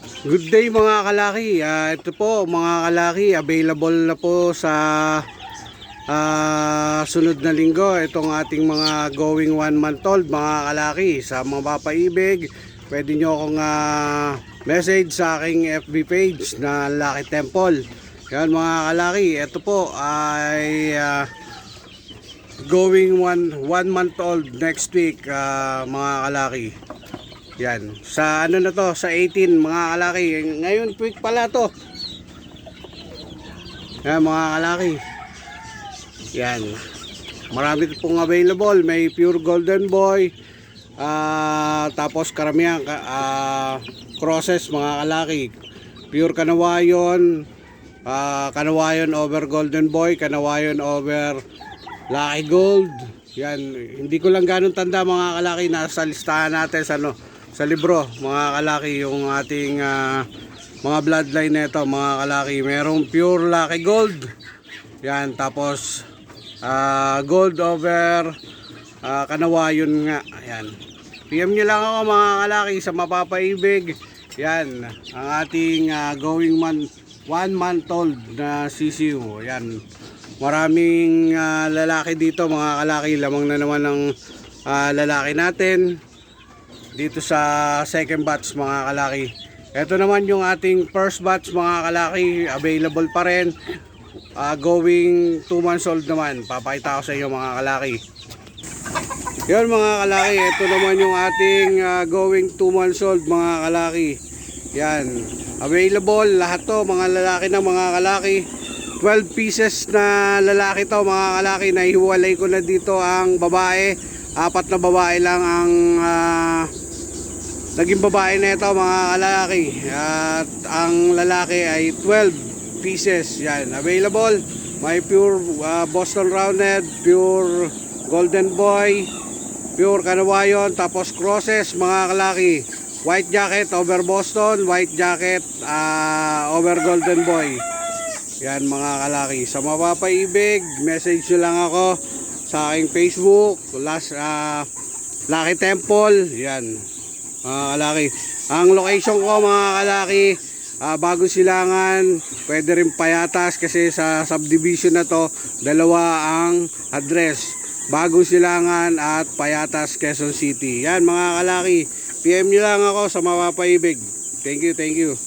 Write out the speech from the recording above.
Good day mga kalaki. Ito po mga kalaki, available na po sa sunod na linggo itong ating mga going 1 month old mga kalaki. Sa mga papaibig, pwede nyo akong message sa aking FB page na Lucky Temple. Yan mga kalaki, ito po ay going 1 month old next week mga kalaki. Yan, sa ano na to, sa 18 mga kalaki. Ngayon quick pala to. Yan mga kalaki. Yan. Marami pong available, may pure golden boy. Tapos karamihan crosses mga kalaki. Pure kanawayon, kanawayon over golden boy, kanawayon over lucky gold. Yan, hindi ko lang ganun tanda mga kalaki, nasa listahan natin sa libro mga kalaki yung ating mga bloodline nito mga kalaki. Merong pure lucky gold. Yan, tapos gold over kanawayon nga. Yan. PM nyo lang ako mga kalaki sa mapapaibig. Yan, ang ating going 1 month old na sisiw. Yan. Maraming lalaki dito mga kalaki. Lamang na naman ng lalaki natin dito sa second batch mga kalaki. Ito naman yung ating first batch mga kalaki, available pa rin. Going 2 months old naman. Papakita ko sa inyo mga kalaki. Yun mga kalaki, ito naman yung ating going 2 months old mga kalaki. Yan, available lahat to mga lalaki na mga kalaki. 12 pieces na lalaki to mga kalaki. Nahiwalay ko na dito ang babae. 4 na babae lang ang naging babae na ito mga kalaki. At ang lalaki ay 12 pieces. Yan, available. May pure Boston Rounded, pure Golden Boy, pure Kanawayon, tapos crosses mga kalaki. White jacket over Boston, white jacket over Golden Boy. Yan mga kalaki. Sa mapapaibig, message nyo lang ako sa aking Facebook, Lucky Temple. Yan mga kalaki. Ang location ko mga kalaki, Bagong Silangan, pwede rin Payatas kasi sa subdivision na to, dalawa ang address. Bagong Silangan at Payatas, Quezon City. Yan mga kalaki. PM nyo lang ako sa mapapaibig. Thank you, thank you.